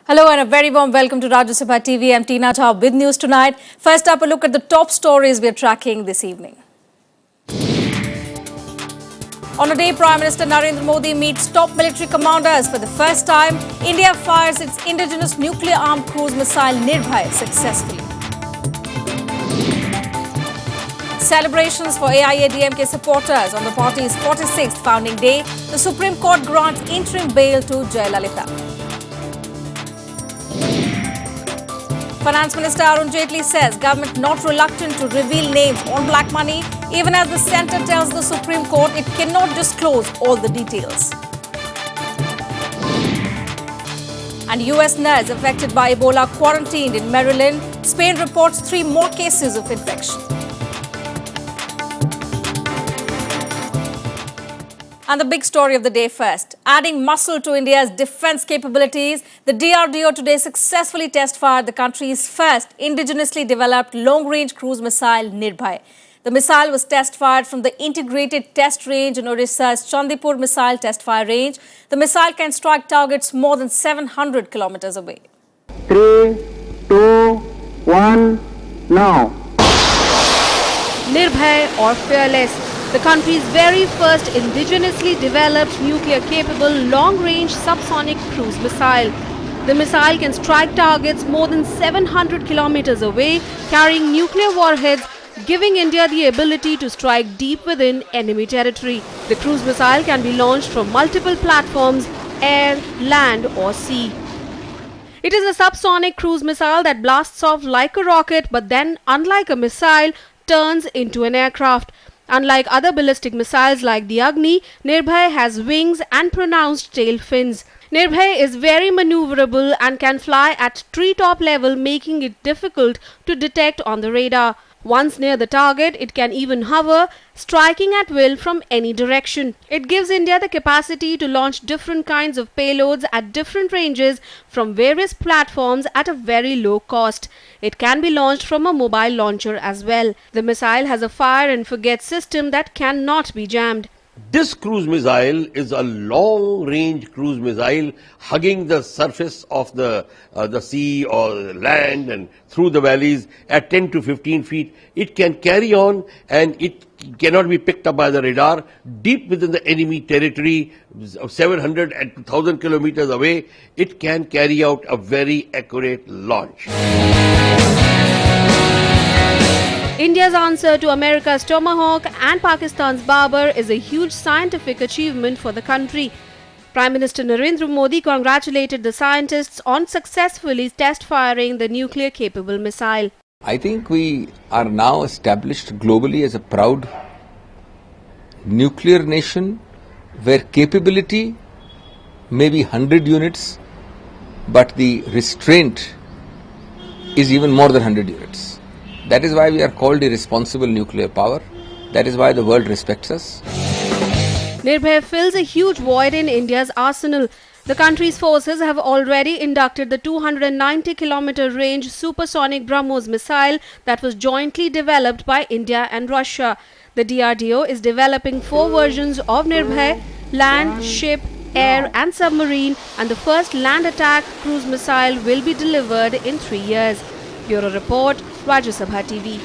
Hello and a very warm welcome to Rajya Sabha TV. I'm Tina Jha with news tonight. First up, a look at the top stories we're tracking this evening. On a day Prime Minister Narendra Modi meets top military commanders for the first time, India fires its indigenous nuclear-armed cruise missile Nirbhay successfully. Celebrations for AIADMK supporters on the party's 46th founding day. The Supreme Court grants interim bail to Jayalalitha. Finance Minister Arun Jaitley says government not reluctant to reveal names on black money, even as the centre tells the Supreme Court it cannot disclose all the details. And US nurse affected by Ebola quarantined in Maryland. Spain reports 3 more cases of infection. And the big story of the day first. Adding muscle to India's defence capabilities, the DRDO today successfully test-fired the country's first indigenously developed long-range cruise missile, Nirbhay. The missile was test-fired from the Integrated Test Range in Odisha's Chandipur Missile Test-Fire Range. The missile can strike targets more than 700 kilometers away. 3, 2, 1, now. Nirbhay or Fearless, the country's very first indigenously developed nuclear-capable long-range subsonic cruise missile. The missile can strike targets more than 700 kilometers away, carrying nuclear warheads, giving India the ability to strike deep within enemy territory. The cruise missile can be launched from multiple platforms, air, land or sea. It is a subsonic cruise missile that blasts off like a rocket, but then, unlike a missile, turns into an aircraft. Unlike other ballistic missiles like the Agni, Nirbhay has wings and pronounced tail fins. Nirbhay is very maneuverable and can fly at treetop level, making it difficult to detect on the radar. Once near the target, it can even hover, striking at will from any direction. It gives India the capacity to launch different kinds of payloads at different ranges from various platforms at a very low cost. It can be launched from a mobile launcher as well. The missile has a fire and forget system that cannot be jammed. This cruise missile is a long-range cruise missile hugging the surface of the sea or land and through the valleys at 10 to 15 feet. It can carry on and it cannot be picked up by the radar deep within the enemy territory, 700 and 1,000 kilometers away. It can carry out a very accurate launch. India's answer to America's Tomahawk and Pakistan's Babar is a huge scientific achievement for the country. Prime Minister Narendra Modi congratulated the scientists on successfully test-firing the nuclear-capable missile. I think we are now established globally as a proud nuclear nation where capability may be 100 units, but the restraint is even more than 100 units. That is why we are called a responsible nuclear power. That is why the world respects us. Nirbhay fills a huge void in India's arsenal. The country's forces have already inducted the 290-kilometer range supersonic BrahMos missile that was jointly developed by India and Russia. The DRDO is developing 4 versions of Nirbhay: land, ship, air and submarine, and the first land attack cruise missile will be delivered in 3 years. Bureau Report, Rajya Sabha TV.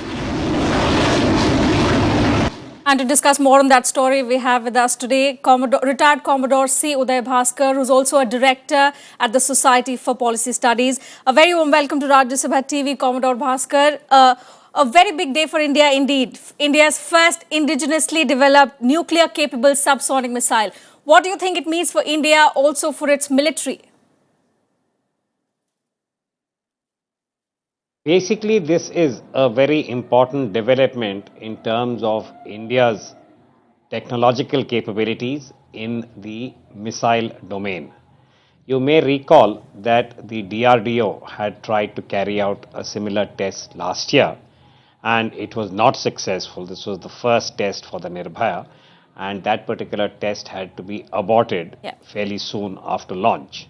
And to discuss more on that story, we have with us today retired Commodore C. Uday Bhaskar, who's also a director at the Society for Policy Studies. A very warm welcome to Rajya Sabha TV, Commodore Bhaskar. A very big day for India indeed. India's first indigenously developed nuclear-capable subsonic missile. What do you think it means for India, also for its military? Basically, this is a very important development in terms of India's technological capabilities in the missile domain. You may recall that the DRDO had tried to carry out a similar test last year and it was not successful. This was the first test for the Nirbhaya and that particular test had to be aborted fairly soon after launch.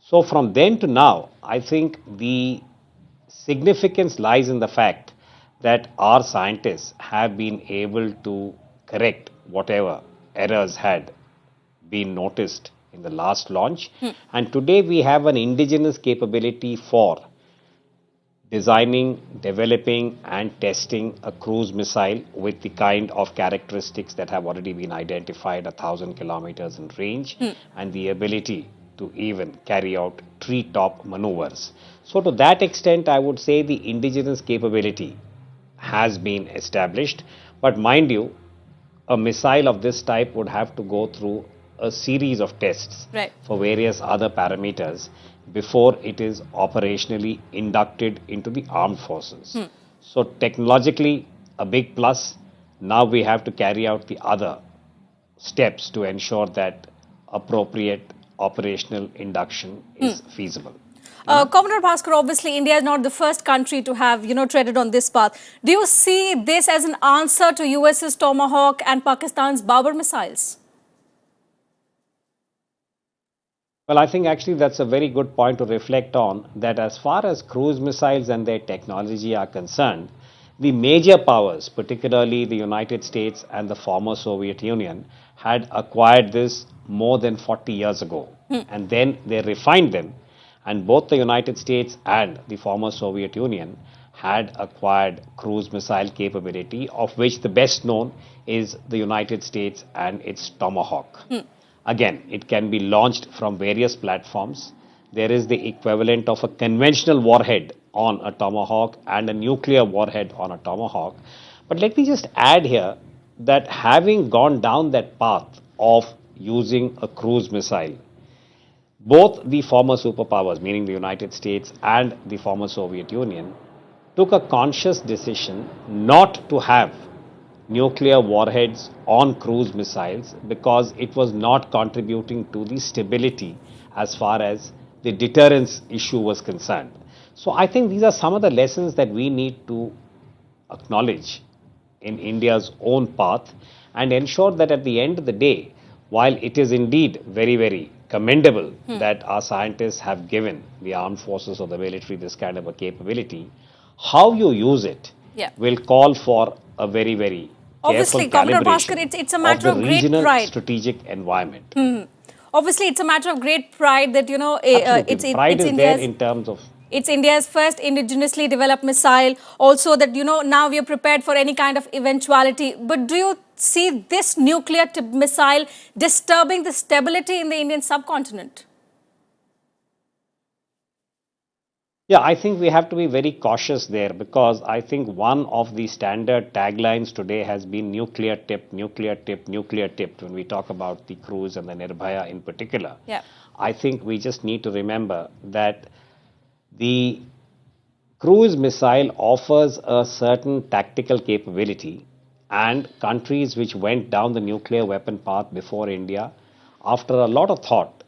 So from then to now, I think the significance lies in the fact that our scientists have been able to correct whatever errors had been noticed in the last launch. And today we have an indigenous capability for designing, developing and testing a cruise missile with the kind of characteristics that have already been identified, 1,000 kilometers in range and the ability to even carry out treetop maneuvers. So to that extent, I would say the indigenous capability has been established. But mind you, a missile of this type would have to go through a series of tests for various other parameters before it is operationally inducted into the armed forces. So technologically, a big plus. Now we have to carry out the other steps to ensure that appropriate operational induction is feasible. Commodore Bhaskar, obviously India is not the first country to have, treaded on this path. Do you see this as an answer to US's Tomahawk and Pakistan's Babur missiles? Well, I think actually that's a very good point to reflect on, that as far as cruise missiles and their technology are concerned, the major powers, particularly the United States and the former Soviet Union, had acquired this more than 40 years ago. And then they refined them. And both the United States and the former Soviet Union had acquired cruise missile capability, of which the best known is the United States and its Tomahawk. Again, it can be launched from various platforms. There is the equivalent of a conventional warhead on a Tomahawk and a nuclear warhead on a Tomahawk. But let me just add here that having gone down that path of using a cruise missile, both the former superpowers, meaning the United States and the former Soviet Union, took a conscious decision not to have nuclear warheads on cruise missiles because it was not contributing to the stability as far as the deterrence issue was concerned. So I think these are some of the lessons that we need to acknowledge in India's own path and ensure that at the end of the day, while it is indeed very, very commendable that our scientists have given the armed forces or the military this kind of a capability, how you use it will call for a very, very obviously, careful Commodore calibration Bhaskar, it's a matter of great regional pride. strategic environment. Obviously, it's a matter of great pride that, Absolutely. Pride is there in terms of... It's India's first indigenously developed missile. Also that, now we are prepared for any kind of eventuality. But do you see this nuclear missile disturbing the stability in the Indian subcontinent? Yeah, I think we have to be very cautious there because I think one of the standard taglines today has been nuclear tipped, nuclear tipped, nuclear tipped when we talk about the cruise and the Nirbhaya in particular. I think we just need to remember that the cruise missile offers a certain tactical capability, and countries which went down the nuclear weapon path before India, after a lot of thought,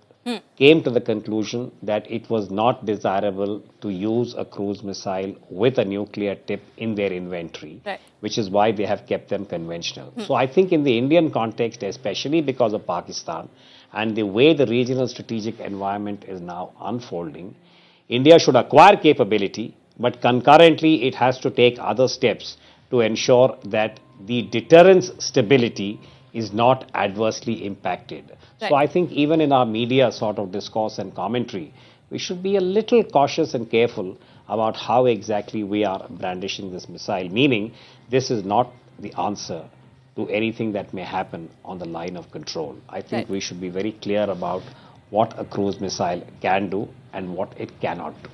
came to the conclusion that it was not desirable to use a cruise missile with a nuclear tip in their inventory, which is why they have kept them conventional. So I think in the Indian context, especially because of Pakistan and the way the regional strategic environment is now unfolding, India should acquire capability, but concurrently it has to take other steps to ensure that the deterrence stability is not adversely impacted. So I think even in our media sort of discourse and commentary, we should be a little cautious and careful about how exactly we are brandishing this missile, meaning this is not the answer to anything that may happen on the line of control. I think we should be very clear about what a cruise missile can do and what it cannot do.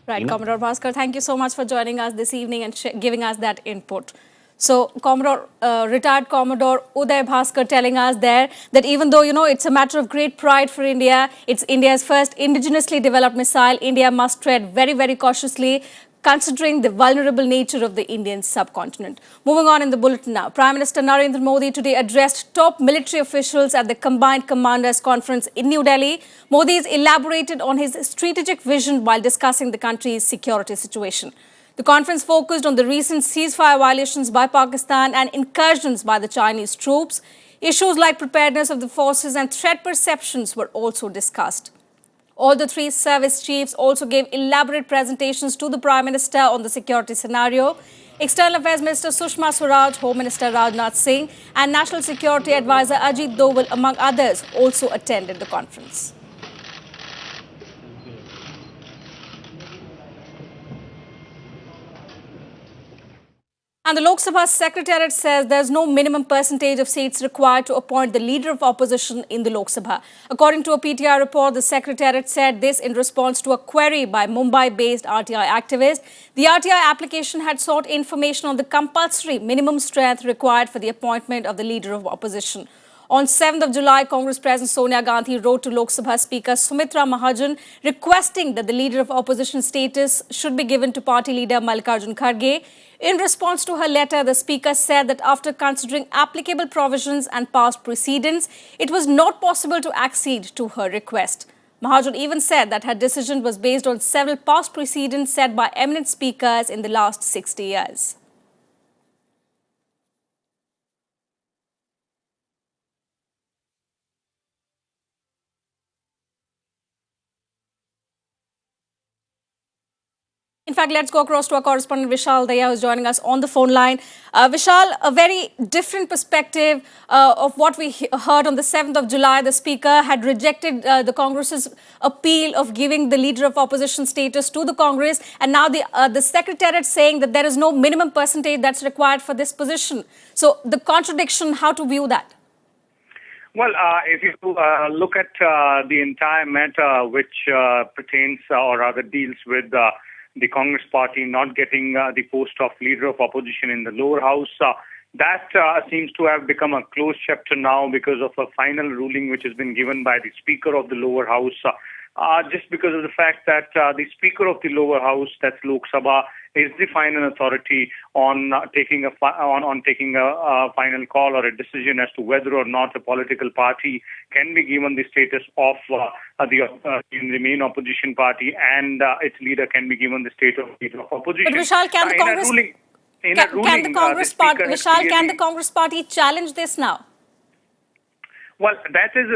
Right, Commodore Bhaskar, thank you so much for joining us this evening and giving us that input. So, retired Commodore Uday Bhaskar telling us there that even though, it's a matter of great pride for India, it's India's first indigenously developed missile, India must tread very, very cautiously, considering the vulnerable nature of the Indian subcontinent. Moving on in the bulletin now, Prime Minister Narendra Modi today addressed top military officials at the Combined Commanders Conference in New Delhi. Modi has elaborated on his strategic vision while discussing the country's security situation. The conference focused on the recent ceasefire violations by Pakistan and incursions by the Chinese troops. Issues like preparedness of the forces and threat perceptions were also discussed. All the three service chiefs also gave elaborate presentations to the Prime Minister on the security scenario. External Affairs Minister Sushma Swaraj, Home Minister Rajnath Singh, and National Security Advisor Ajit Doval, among others, also attended the conference. And the Lok Sabha Secretariat says there's no minimum percentage of seats required to appoint the leader of opposition in the Lok Sabha. According to a PTI report, the Secretariat said this in response to a query by Mumbai-based RTI activists. The RTI application had sought information on the compulsory minimum strength required for the appointment of the leader of opposition. On 7th of July, Congress President Sonia Gandhi wrote to Lok Sabha Speaker Sumitra Mahajan requesting that the leader of opposition status should be given to party leader Mallikarjun Kharge. In response to her letter, the Speaker said that after considering applicable provisions and past precedents, it was not possible to accede to her request. Mahajan even said that her decision was based on several past precedents set by eminent speakers in the last 60 years. In fact, let's go across to our correspondent Vishal Daya, who's joining us on the phone line. Vishal, a very different perspective of what we heard on the 7th of July. The Speaker had rejected the Congress's appeal of giving the leader of opposition status to the Congress. And now the Secretariat saying that there is no minimum percentage that's required for this position. So the contradiction, how to view that? Well, if you look at the entire matter which pertains or rather deals with the Congress party not getting the post of leader of opposition in the lower house, that seems to have become a closed chapter now because of a final ruling which has been given by the Speaker of the lower house. Just because of the fact that the Speaker of the lower house, that's Lok Sabha, is the final authority on taking a final call or a decision as to whether or not a political party can be given the status of the main opposition party, and its leader can be given the status of leader of opposition. But Vishal, can the Congress can the Congress party challenge this now? Well, that is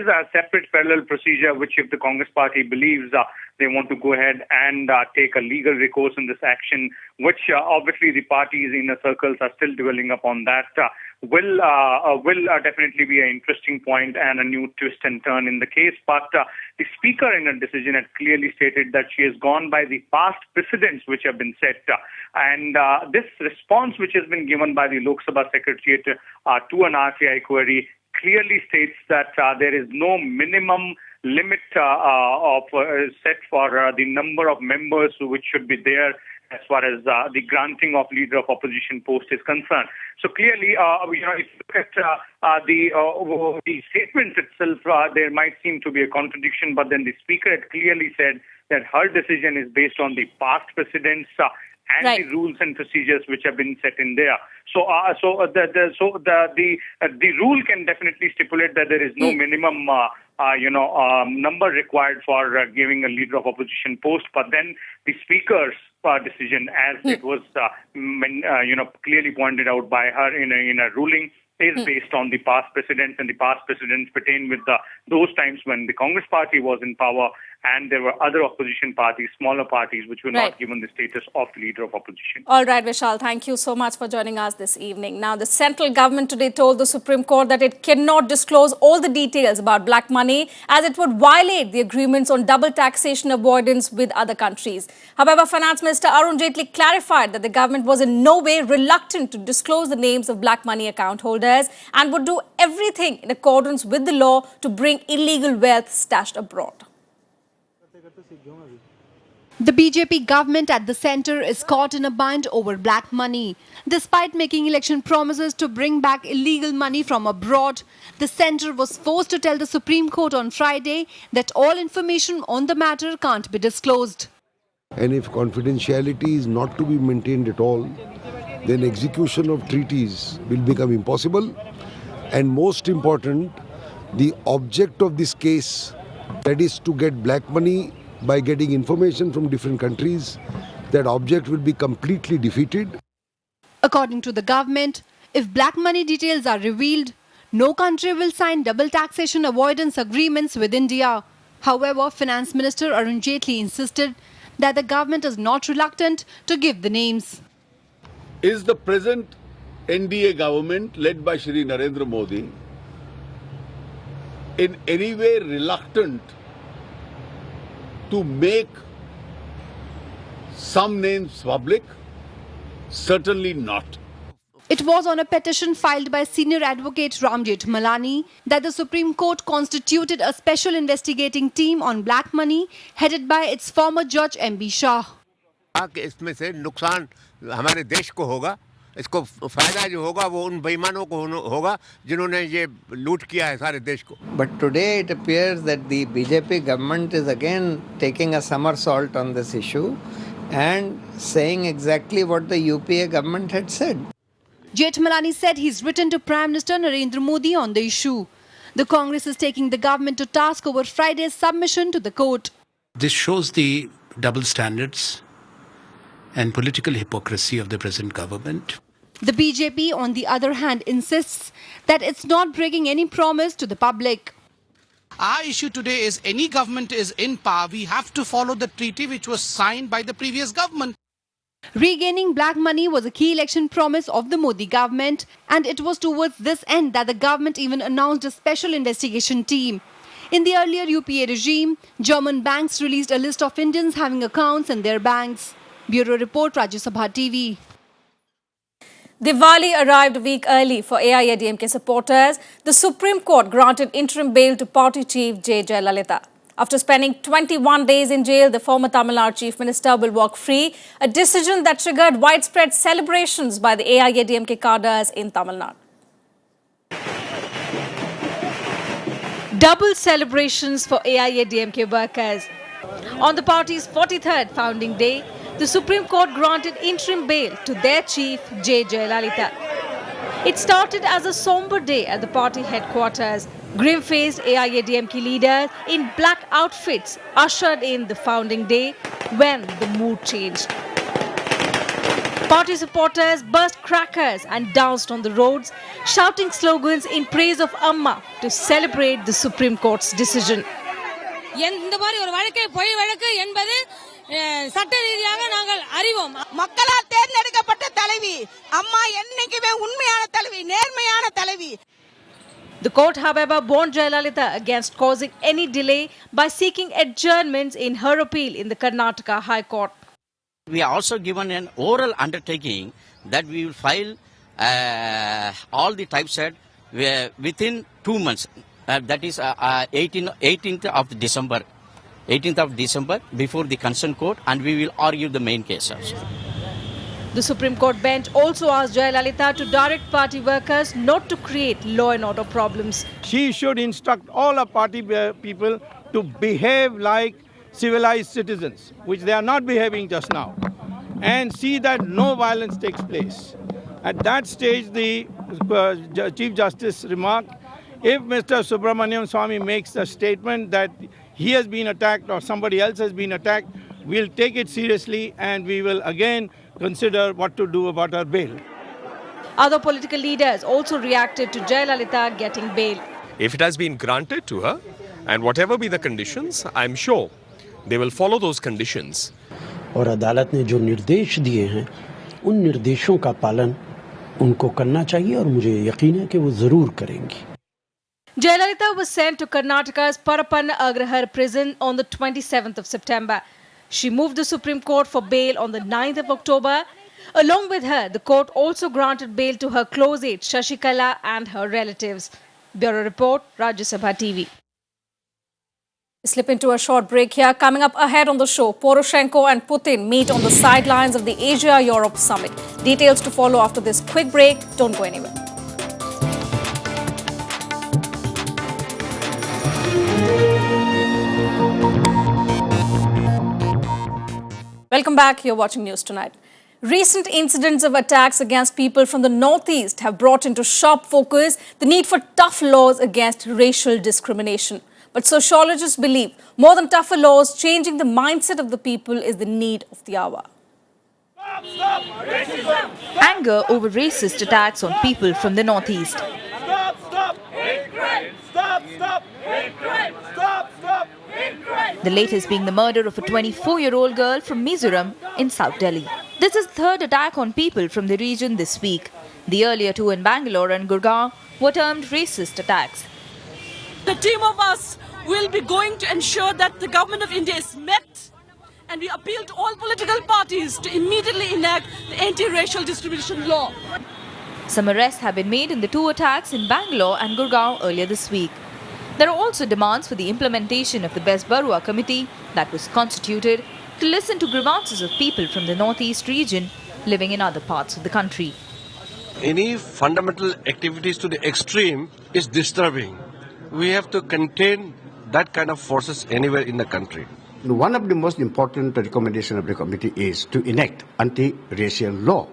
a separate parallel procedure which, if the Congress party believes they want to go ahead and take a legal recourse in this action, which obviously the parties in the circles are still dwelling upon, that will definitely be an interesting point and a new twist and turn in the case. But the Speaker in her decision had clearly stated that she has gone by the past precedents which have been set. And this response which has been given by the Lok Sabha Secretariat to an RTI query clearly states that there is no minimum limit set for the number of members which should be there as far as the granting of leader of opposition post is concerned. So clearly, if you look at the statement itself, there might seem to be a contradiction, but then the Speaker had clearly said that her decision is based on the past precedents and the rules and procedures which have been set in there. So, the rule can definitely stipulate that there is no minimum, number required for giving a leader of opposition post. But then the Speaker's decision, as it was, clearly pointed out by her in a ruling, is based on the past precedents, and the past precedents pertain with those times when the Congress party was in power and there were other opposition parties, smaller parties, which were not given the status of leader of opposition. All right, Vishal, thank you so much for joining us this evening. Now, the central government today told the Supreme Court that it cannot disclose all the details about black money as it would violate the agreements on double taxation avoidance with other countries. However, Finance Minister Arun Jaitley clarified that the government was in no way reluctant to disclose the names of black money account holders and would do everything in accordance with the law to bring illegal wealth stashed abroad. The BJP government at the centre is caught in a bind over black money. Despite making election promises to bring back illegal money from abroad, the centre was forced to tell the Supreme Court on Friday that all information on the matter can't be disclosed. And if confidentiality is not to be maintained at all, then execution of treaties will become impossible. And most important, the object of this case, that is to get black money by getting information from different countries, that object will be completely defeated. According to the government, if black money details are revealed, no country will sign double taxation avoidance agreements with India. However, Finance Minister Arun Jaitley insisted that the government is not reluctant to give the names. is the present NDA government led by Shri Narendra Modi in any way reluctant to make some names public? Certainly not. It was on a petition filed by senior advocate Rajya that the Supreme Court constituted a special investigating team on black money headed by its former judge M.B. Shah. कि इसमें से नुकसान हमारे देश को होगा, इसको फायदा जो होगा वो उन बेईमानों को होगा जिन्होंने ये लूट किया है सारे देश को. But today it appears that the BJP government is again taking a somersault on this issue and saying exactly what the UPA government had said. Jethmalani said he's written to Prime Minister Narendra Modi on the issue. The Congress is taking the government to task over Friday's submission to the court. This shows the double standards and political hypocrisy of the present government. The BJP, on the other hand, insists that it's not breaking any promise to the public. Our issue today is any government is in power, we have to follow the treaty which was signed by the previous government. Regaining black money was a key election promise of the Modi government, and it was towards this end that the government even announced a special investigation team. In the earlier UPA regime, German banks released a list of Indians having accounts in their banks. Bureau Report, Rajya Sabha TV. Diwali arrived a week early for AIADMK supporters. The Supreme Court granted interim bail to party chief J. Jayalalitha. After spending 21 days in jail, the former Tamil Nadu Chief Minister will walk free, a decision that triggered widespread celebrations by the AIADMK cadres in Tamil Nadu. Double celebrations for AIADMK workers. On the party's 43rd founding day, the Supreme Court granted interim bail to their chief, J. Jayalalitha. It started as a somber day at the party headquarters. Grim-faced AIADMK leaders in black outfits ushered in the founding day when the mood changed. Party supporters burst crackers and danced on the roads, shouting slogans in praise of Amma to celebrate the Supreme Court's decision. சட்ட ரீதியாக நாங்கள் அறிவோம் மக்களால் தேர்ந்தெடுக்கப்பட்ட தலைவி அம்மா என்னைக்குமே உண்மையான தலைவி நேர்மையான தலைவி. The court, however, warned Jayalalitha against causing any delay by seeking adjournments in her appeal in the Karnataka High Court. We are also given an oral undertaking that we will file all the typeset within 2 months. That is 18th of December. 18th of December before the consent court, and we will argue the main case also. The Supreme Court bench also asked Jayalalitha to direct party workers not to create law and order problems. She should instruct all our party people to behave like civilized citizens, which they are not behaving just now, and see that no violence takes place. At that stage, the Chief Justice remarked, if Mr. Subramaniam Swamy makes a statement that he has been attacked or somebody else has been attacked, we'll take it seriously and we will again consider what to do about our bail. Other political leaders also reacted to Jayalalitha getting bail. If it has been granted to her, and whatever be the conditions, I'm sure they will follow those conditions. और अदालत ने जो निर्देश दिए हैं, उन निर्देशों का पालन उनको करना चाहिए और मुझे यकीन है कि वो जरूर करेंगी. Jayalalitha was sent to Karnataka's Parapanna Agrahar prison on the 27th of September. She moved the Supreme Court for bail on the 9th of October. Along with her, the court also granted bail to her close aide Shashikala and her relatives. Bureau Report, Rajya Sabha TV. Slip into a short break here. Coming up ahead on the show, Poroshenko and Putin meet on the sidelines of the Asia-Europe summit. Details to follow after this quick break. Don't go anywhere. Welcome back. You're watching News Tonight. Recent incidents of attacks against people from the Northeast have brought into sharp focus the need for tough laws against racial discrimination. But sociologists believe more than tougher laws, changing the mindset of the people is the need of the hour. Stop racism! Anger over racist attacks on people from the Northeast. Stop hate crime! Stop hate crime! Stop hate crime! The latest being the murder of a 24-year-old girl from Mizoram in South Delhi. This is the third attack on people from the region this week. The earlier two in Bangalore and Gurgaon were termed racist attacks. The team of us will be going to ensure that the government of India is met, and we appeal to all political parties to immediately enact the anti-racial discrimination law. Some arrests have been made in the two attacks in Bangalore and Gurgaon earlier this week. There are also demands for the implementation of the Best Barua committee that was constituted to listen to grievances of people from the northeast region living in other parts of the country. Any fundamental activities to the extreme is disturbing. We have to contain that kind of forces anywhere in the country. One of the most important recommendations of the committee is to enact anti-racial law.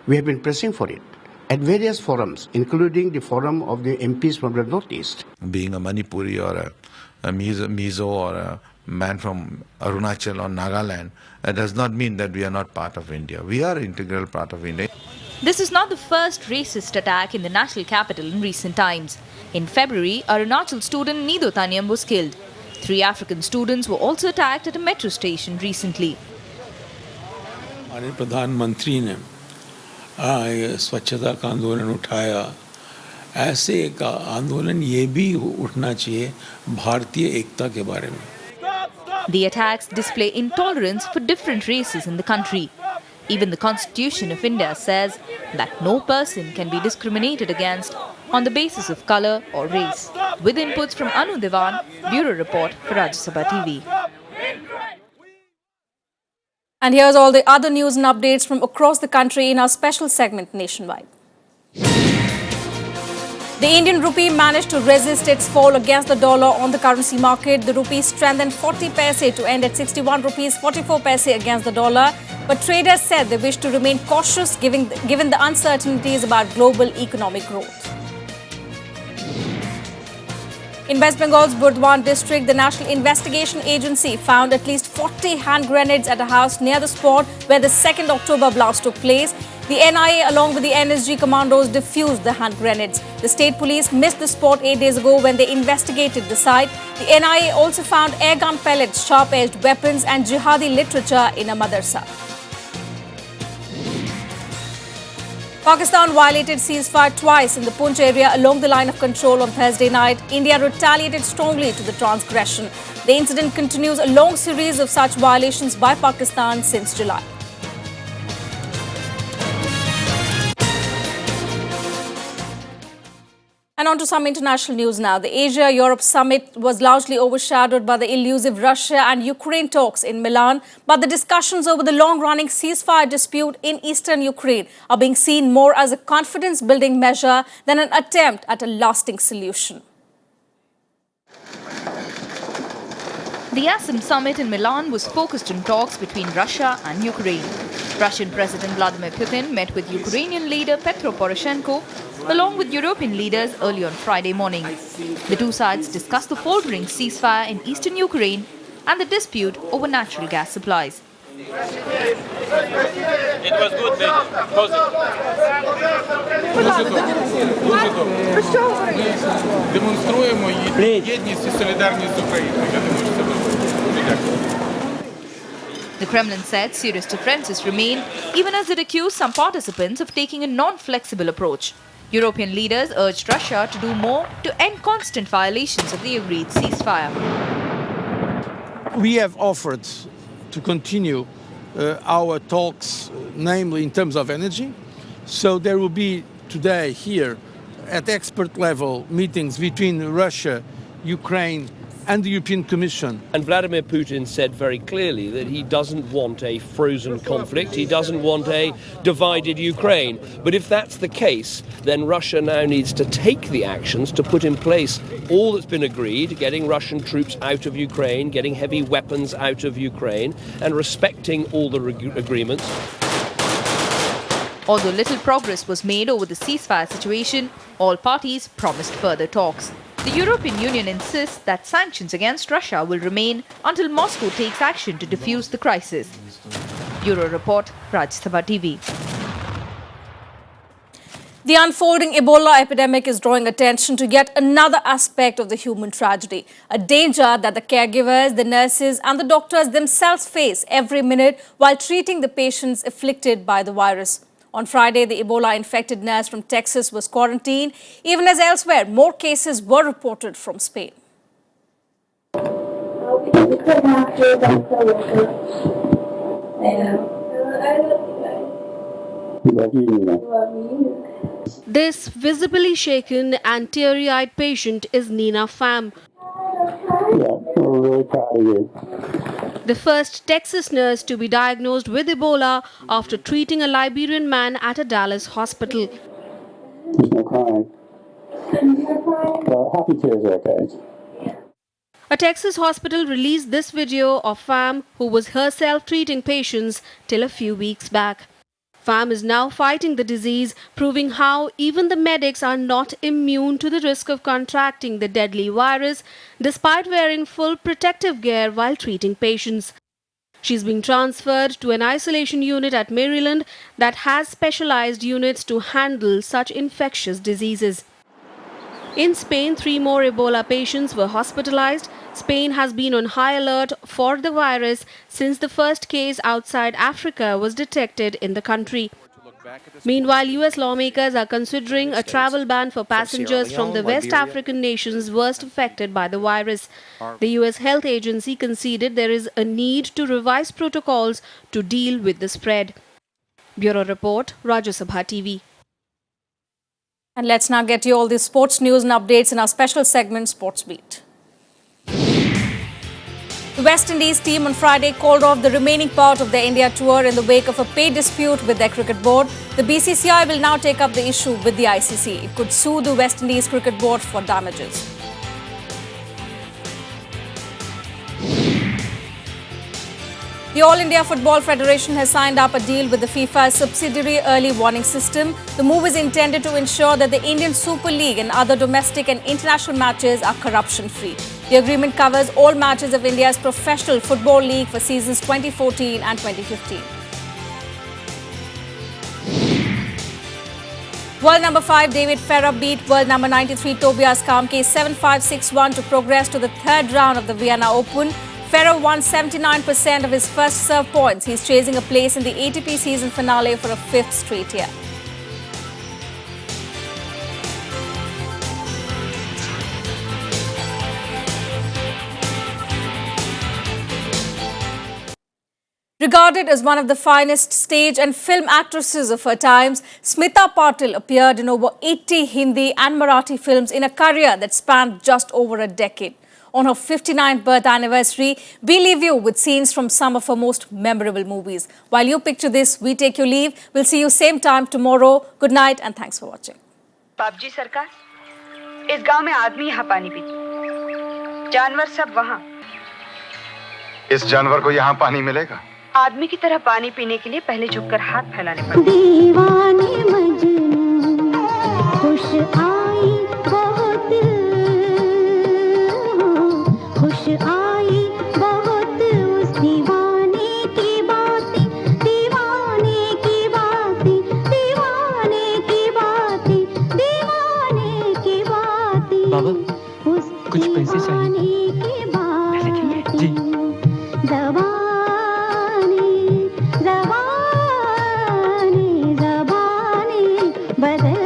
We have been pressing for it at various forums, including the forum of the MPs from the Northeast. Being a Manipuri or a Mizo or a man from Arunachal or Nagaland, that does not mean that we are not part of India. We are an integral part of India. This is not the first racist attack in the national capital in recent times. In February, Arunachal student Nido Tanyam was killed. 3 African students were also attacked at a metro station recently. हमारे प्रधानमंत्री ने स्वच्छता का आंदोलन उठाया. ऐसे एक आंदोलन ये भी उठना चाहिए भारतीय एकता के बारे में. The attacks display intolerance for different races in the country. Even the Constitution of India says that no person can be discriminated against on the basis of colour or race. With inputs from Anu Devan, Bureau Report for Rajya Sabha TV. And here's all the other news and updates from across the country in our special segment Nationwide. The Indian rupee managed to resist its fall against the dollar on the currency market. The rupee strengthened 40 paise to end at 61 rupees 44 paise against the dollar. But traders said they wish to remain cautious given the uncertainties about global economic growth. In West Bengal's Burdwan district, the National Investigation Agency found at least 40 hand grenades at a house near the spot where the 2nd October blast took place. The NIA, along with the NSG commandos, defused the hand grenades. The state police missed the spot 8 days ago when they investigated the site. The NIA also found airgun pellets, sharp-edged weapons and jihadi literature in a madrasa. Pakistan violated ceasefire twice in the Poonch area along the line of control on Thursday night. India retaliated strongly to the transgression. The incident continues a long series of such violations by Pakistan since July. And on to some international news now. The Asia-Europe summit was largely overshadowed by the elusive Russia and Ukraine talks in Milan. But the discussions over the long-running ceasefire dispute in eastern Ukraine are being seen more as a confidence-building measure than an attempt at a lasting solution. The ASEM summit in Milan was focused on talks between Russia and Ukraine. Russian President Vladimir Putin met with Ukrainian leader Petro Poroshenko along with European leaders early on Friday morning. The two sides discussed the faltering ceasefire in eastern Ukraine and the dispute over natural gas supplies. It was good, positive. Демонструємо єдність і солідарність з Україною. Я думаю, що це дуже. The Kremlin said serious differences remain, even as it accused some participants of taking a non-flexible approach. European leaders urged Russia to do more to end constant violations of the agreed ceasefire. We have offered to continue our talks, namely in terms of energy. So there will be today here at expert level meetings between Russia, Ukraine and the European Commission. And Vladimir Putin said very clearly that he doesn't want a frozen conflict, he doesn't want a divided Ukraine. But if that's the case, then Russia now needs to take the actions to put in place all that's been agreed, getting Russian troops out of Ukraine, getting heavy weapons out of Ukraine, and respecting all the agreements. Although little progress was made over the ceasefire situation, all parties promised further talks. The European Union insists that sanctions against Russia will remain until Moscow takes action to defuse the crisis. Bureau Report, Rajya Sabha TV. The unfolding Ebola epidemic is drawing attention to yet another aspect of the human tragedy, a danger that the caregivers, the nurses and the doctors themselves face every minute while treating the patients afflicted by the virus. On Friday, the Ebola-infected nurse from Texas was quarantined, even as elsewhere, more cases were reported from Spain. This visibly shaken and teary-eyed patient is Nina Pham. I'm really proud of you. The first Texas nurse to be diagnosed with Ebola after treating a Liberian man at a Dallas hospital. There's no crying. Well, happy tears are okay. A Texas hospital released this video of Pham, who was herself treating patients till a few weeks back. Pham is now fighting the disease, proving how even the medics are not immune to the risk of contracting the deadly virus, despite wearing full protective gear while treating patients. She's being transferred to an isolation unit at Maryland that has specialized units to handle such infectious diseases. In Spain, 3 more Ebola patients were hospitalized. Spain has been on high alert for the virus since the first case outside Africa was detected in the country. Meanwhile, US lawmakers are considering a travel ban for passengers from the West African nations worst affected by the virus. The US Health Agency conceded there is a need to revise protocols to deal with the spread. Bureau Report, Rajya Sabha TV. And let's now get you all the sports news and updates in our special segment, Sports Beat. The West Indies team on Friday called off the remaining part of their India tour in the wake of a pay dispute with their cricket board. The BCCI will now take up the issue with the ICC. It could sue the West Indies cricket board for damages. The All India Football Federation has signed up a deal with the FIFA's subsidiary early warning system. The move is intended to ensure that the Indian Super League and other domestic and international matches are corruption-free. The agreement covers all matches of India's professional football league for seasons 2014 and 2015. World number 5 David Ferrer beat world number 93 Tobias Kamke 7-5, 6-1 to progress to the third round of the Vienna Open. Ferrer won 79% of his first serve points. He's chasing a place in the ATP season finale for a 5th straight year. Regarded as one of the finest stage and film actresses of her times, Smita Patil appeared in over 80 Hindi and Marathi films in a career that spanned just over a decade. On her 59th birth anniversary, we leave you with scenes from some of her most memorable movies. While you picture this, we take your leave. We'll see you same time tomorrow. Good night and thanks for watching. बाबूजी सरकार, इस गांव में आदमी यहाँ पानी पीते, जानवर सब वहाँ। इस जानवर को यहाँ पानी मिलेगा? आदमी की तरह पानी पीने के लिए पहले झुककर हाथ फैलाने पड़ते। दीवानी मजनू खुश आई बहुत, खुश आई बहुत उस दीवाने की बातें, दीवाने की बातें, दीवाने की बातें, दीवाने की बातें। बाबा, कुछ पैसे चाहिए। पैसे चाहिए? जी। ज़बानी ज़बानी बदल